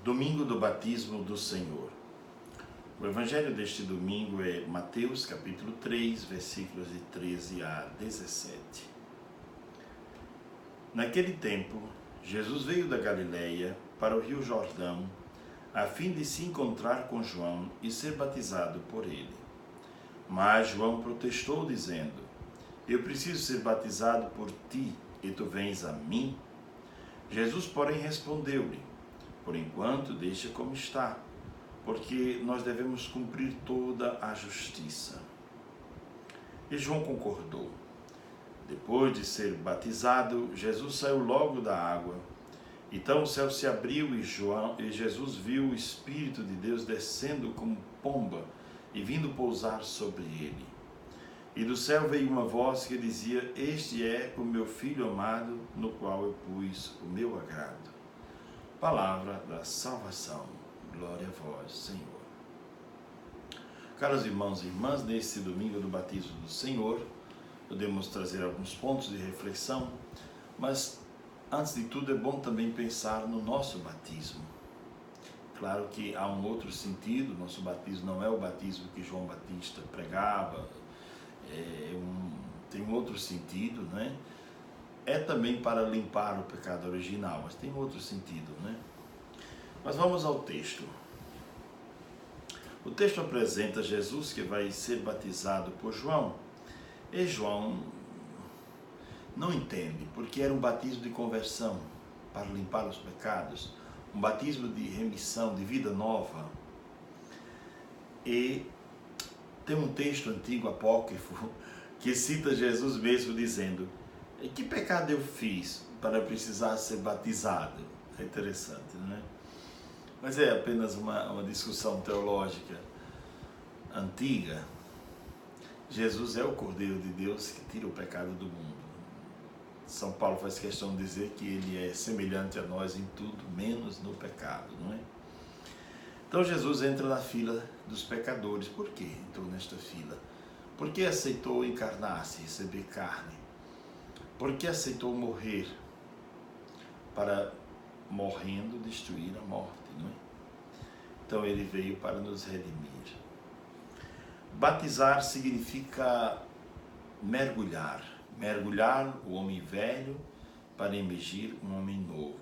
Domingo do batismo do Senhor. O evangelho deste domingo é Mateus capítulo 3, versículos de 13 a 17. Naquele tempo, Jesus veio da Galileia para o rio Jordão, a fim de se encontrar com João e ser batizado por ele. Mas João protestou, dizendo: Eu preciso ser batizado por ti, e tu vens a mim? Jesus, porém, respondeu-lhe: Por enquanto, deixa como está, porque nós devemos cumprir toda a justiça. E João concordou. Depois de ser batizado, Jesus saiu logo da água. Então o céu se abriu e Jesus viu o Espírito de Deus descendo como pomba e vindo pousar sobre ele. E do céu veio uma voz que dizia: Este é o meu Filho amado, no qual eu pus o meu agrado. Palavra da salvação. Glória a vós, Senhor. Caros irmãos e irmãs, neste domingo do batismo do Senhor, podemos trazer alguns pontos de reflexão, mas antes de tudo é bom também pensar no nosso batismo. Claro que há um outro sentido, nosso batismo não é o batismo que João Batista pregava, tem um outro sentido, né? É também para limpar o pecado original, mas tem outro sentido, né? Mas vamos ao texto. O texto apresenta Jesus que vai ser batizado por João. E João não entende, porque era um batismo de conversão, para limpar os pecados, um batismo de remissão, de vida nova. E tem um texto antigo, apócrifo, que cita Jesus mesmo dizendo: que pecado eu fiz para precisar ser batizado? É interessante, não é? Mas é apenas uma discussão teológica antiga. Jesus é o Cordeiro de Deus que tira o pecado do mundo. São Paulo faz questão de dizer que ele é semelhante a nós em tudo, menos no pecado, não é? Então Jesus entra na fila dos pecadores. Por que entrou nesta fila? Porque aceitou encarnar-se, receber carne. Porque aceitou morrer para, morrendo, destruir a morte, não é? Então ele veio para nos redimir. Batizar significa mergulhar. Mergulhar o homem velho para emergir um homem novo.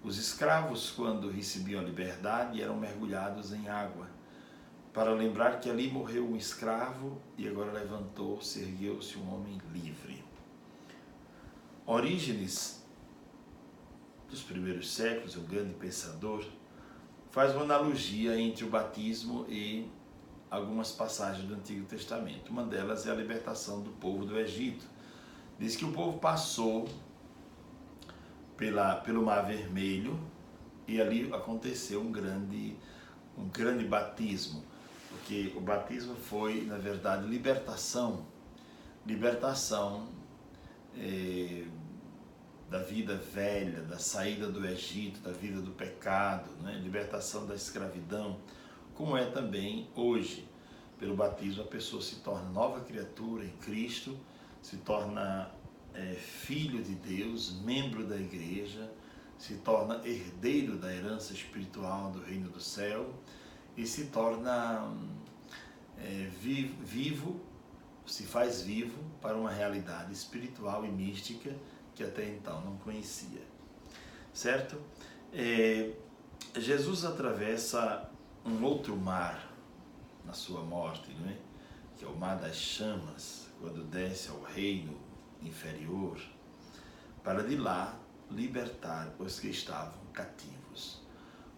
Os escravos, quando recebiam a liberdade, eram mergulhados em água, para lembrar que ali morreu um escravo e agora levantou-se, ergueu-se um homem livre. Orígenes, dos primeiros séculos, um grande pensador, faz uma analogia entre o batismo e algumas passagens do Antigo Testamento. Uma delas é a libertação do povo do Egito. Diz que o povo passou pelo Mar Vermelho e ali aconteceu um grande batismo, porque o batismo foi, na verdade, libertação da vida velha, da saída do Egito, da vida do pecado, né? Libertação da escravidão, como é também hoje. Pelo batismo a pessoa se torna nova criatura em Cristo, se torna filho de Deus, membro da igreja, se torna herdeiro da herança espiritual do reino do céu e se torna vivo, se faz vivo para uma realidade espiritual e mística que até então não conhecia, certo? Jesus atravessa um outro mar na sua morte, não é? Que é o mar das chamas, quando desce ao reino inferior, para de lá libertar os que estavam cativos.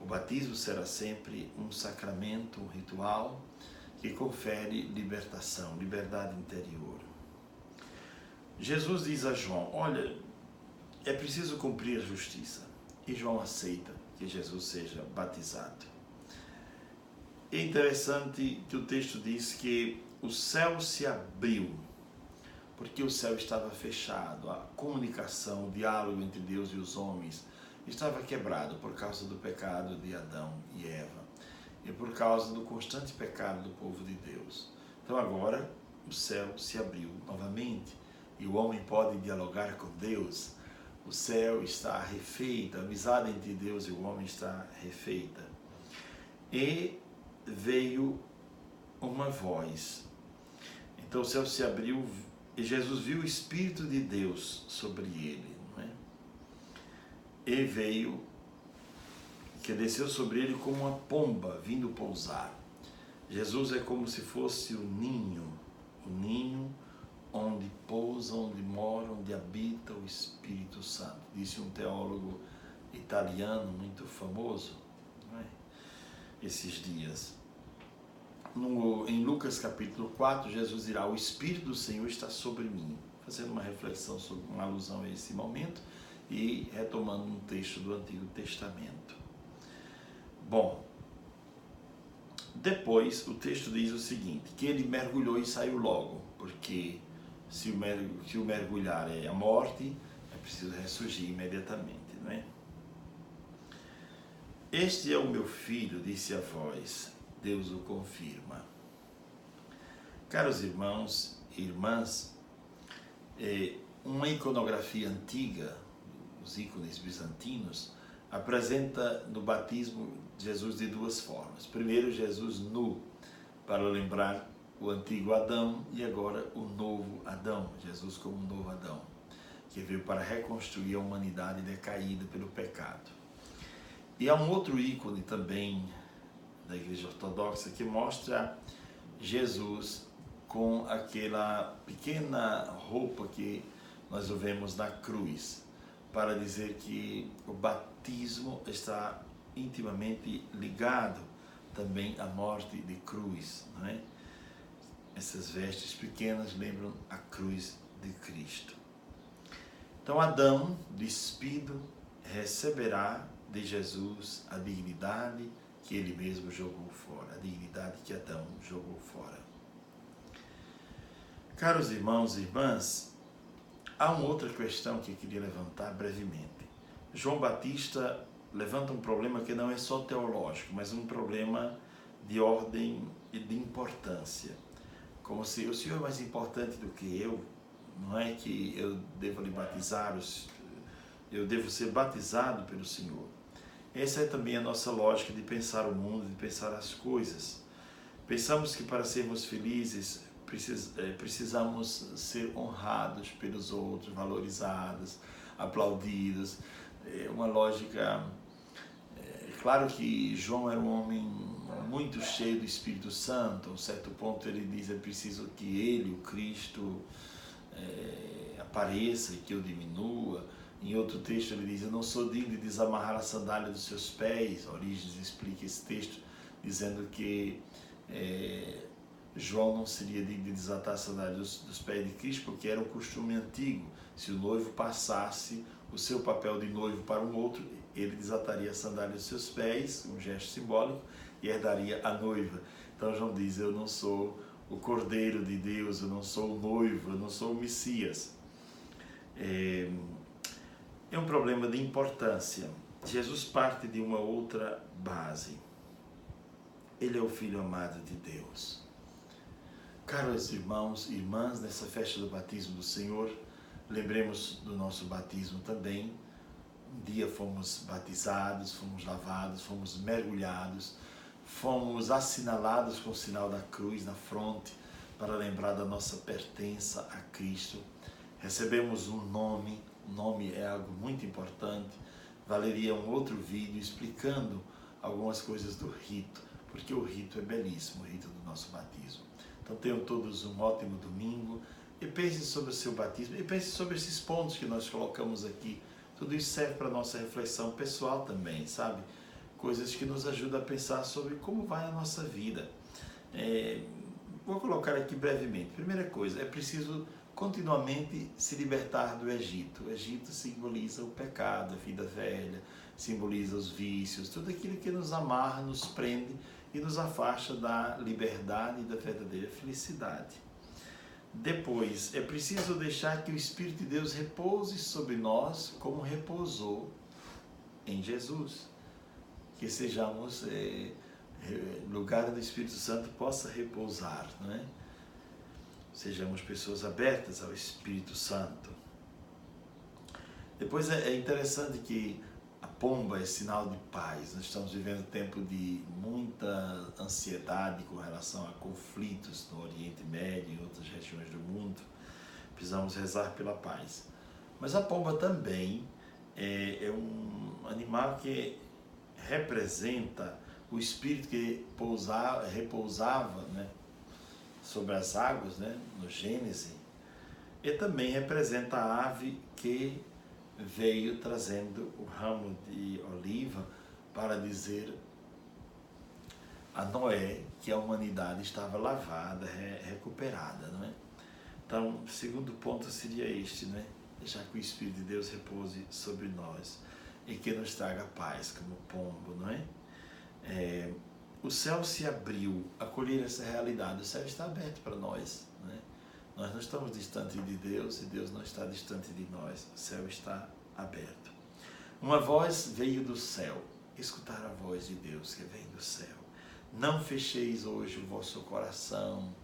O batismo será sempre um sacramento, um ritual que confere libertação, liberdade interior. Jesus diz a João: olha, é preciso cumprir a justiça. E João aceita que Jesus seja batizado. É interessante que o texto diz que o céu se abriu, porque o céu estava fechado, a comunicação, o diálogo entre Deus e os homens estava quebrado por causa do pecado de Adão e Eva e por causa do constante pecado do povo de Deus. Então agora o céu se abriu novamente e o homem pode dialogar com Deus, o céu está refeito, a amizade entre Deus e o homem está refeita. E veio uma voz. Então o céu se abriu e Jesus viu o Espírito de Deus sobre ele, não é? E veio, que desceu sobre ele como uma pomba vindo pousar. Jesus é como se fosse o ninho onde pousa, onde mora, onde habita o Espírito Santo. Disse um teólogo italiano muito famoso, não é? Esses dias. Em Lucas capítulo 4, Jesus dirá: o Espírito do Senhor está sobre mim, fazendo uma reflexão sobre uma alusão a esse momento e retomando um texto do Antigo Testamento. Bom, depois o texto diz o seguinte, que ele mergulhou e saiu logo, porque se o mergulhar é a morte, é preciso ressurgir imediatamente, não é? Este é o meu filho, disse a voz, Deus o confirma. Caros irmãos e irmãs, uma iconografia antiga, os ícones bizantinos, apresenta no batismo Jesus de duas formas. Primeiro, Jesus nu, para lembrar o antigo Adão, e agora o novo Adão, Jesus como um novo Adão, que veio para reconstruir a humanidade decaída pelo pecado. E há um outro ícone também da Igreja Ortodoxa que mostra Jesus com aquela pequena roupa que nós o vemos na cruz, para dizer que o batismo está intimamente ligado também à morte de cruz, não é? Essas vestes pequenas lembram a cruz de Cristo. Então Adão, despido, receberá de Jesus a dignidade que ele mesmo jogou fora, a dignidade que Adão jogou fora. Caros irmãos e irmãs, há uma outra questão que eu queria levantar brevemente. João Batista levanta um problema que não é só teológico, mas um problema de ordem e de importância. Como se o Senhor é mais importante do que eu, não é que eu devo lhe batizar, eu devo ser batizado pelo Senhor. Essa é também a nossa lógica de pensar o mundo, de pensar as coisas. Pensamos que para sermos felizes precisamos ser honrados pelos outros, valorizados, aplaudidos. É uma lógica... Claro que João era um homem muito cheio do Espírito Santo. A um certo ponto ele diz: é preciso que ele, o Cristo, apareça e que eu diminua. Em outro texto ele diz: eu não sou digno de desamarrar a sandália dos seus pés. Orígenes explica esse texto dizendo que João não seria digno de desatar a sandália dos pés de Cristo, porque era um costume antigo. Se o noivo passasse o seu papel de noivo para um outro, ele desataria a sandália dos seus pés, um gesto simbólico, e herdaria a noiva. Então João diz: eu não sou o Cordeiro de Deus, eu não sou o noivo, eu não sou o Messias. É um problema de importância. Jesus parte de uma outra base. Ele é o Filho amado de Deus. Caros irmãos e irmãs, nessa festa do batismo do Senhor, lembremos do nosso batismo também. Um dia fomos batizados, fomos lavados, fomos mergulhados, fomos assinalados com o sinal da cruz na fronte, para lembrar da nossa pertença a Cristo. Recebemos um nome. O nome é algo muito importante. Valeria um outro vídeo explicando algumas coisas do rito, porque o rito é belíssimo, o rito do nosso batismo. Então tenham todos um ótimo domingo e pensem sobre o seu batismo e pensem sobre esses pontos que nós colocamos aqui. Tudo isso serve para a nossa reflexão pessoal também, sabe? Coisas que nos ajudam a pensar sobre como vai a nossa vida. Vou colocar aqui brevemente. Primeira coisa, é preciso continuamente se libertar do Egito. O Egito simboliza o pecado, a vida velha, simboliza os vícios, tudo aquilo que nos amarra, nos prende e nos afasta da liberdade e da verdadeira felicidade. Depois, é preciso deixar que o Espírito de Deus repouse sobre nós como repousou em Jesus. Que sejamos, lugar do Espírito Santo possa repousar, não é? Sejamos pessoas abertas ao Espírito Santo. Depois é interessante que a pomba é sinal de paz. Nós estamos vivendo um tempo de muita ansiedade com relação a conflitos no Oriente Médio e em outras regiões do mundo. Precisamos rezar pela paz. Mas a pomba também é um animal que representa o espírito que repousava, né, sobre as águas, né, no Gênesis, e também representa a ave que veio trazendo o ramo de oliva para dizer a Noé que a humanidade estava lavada, recuperada, não é? Então, o segundo ponto seria este, né? Deixar que o Espírito de Deus repouse sobre nós e que nos traga paz, como pombo, não é? O céu se abriu, acolher essa realidade, o céu está aberto para nós, não é? Nós não estamos distante de Deus e Deus não está distante de nós, o céu está aberto. Uma voz veio do céu, escutar a voz de Deus que vem do céu. Não fecheis hoje o vosso coração,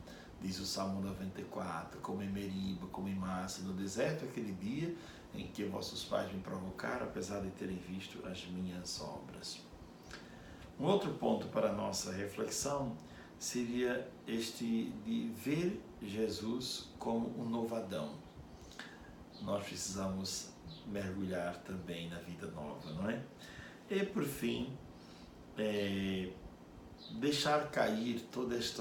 diz o Salmo 94, como em Meriba, como em Massa, no deserto, aquele dia em que vossos pais me provocaram, apesar de terem visto as minhas obras. Um outro ponto para a nossa reflexão seria este de ver Jesus como um novo Adão. Nós precisamos mergulhar também na vida nova, não é? E por fim, deixar cair todo este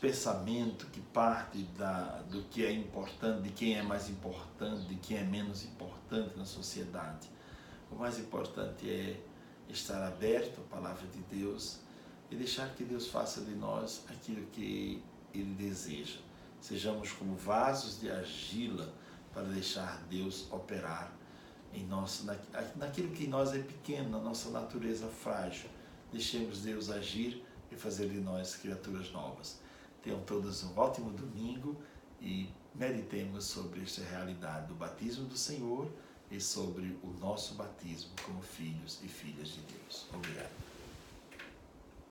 pensamento que parte do que é importante, de quem é mais importante, de quem é menos importante na sociedade. O mais importante é estar aberto à palavra de Deus e deixar que Deus faça de nós aquilo que Ele deseja. Sejamos como vasos de argila para deixar Deus operar em nós, naquilo que em nós é pequeno, na nossa natureza frágil. Deixemos Deus agir e fazer de nós criaturas novas. Tenham todos um ótimo domingo e meditemos sobre esta realidade do batismo do Senhor e sobre o nosso batismo como filhos e filhas de Deus. Obrigado.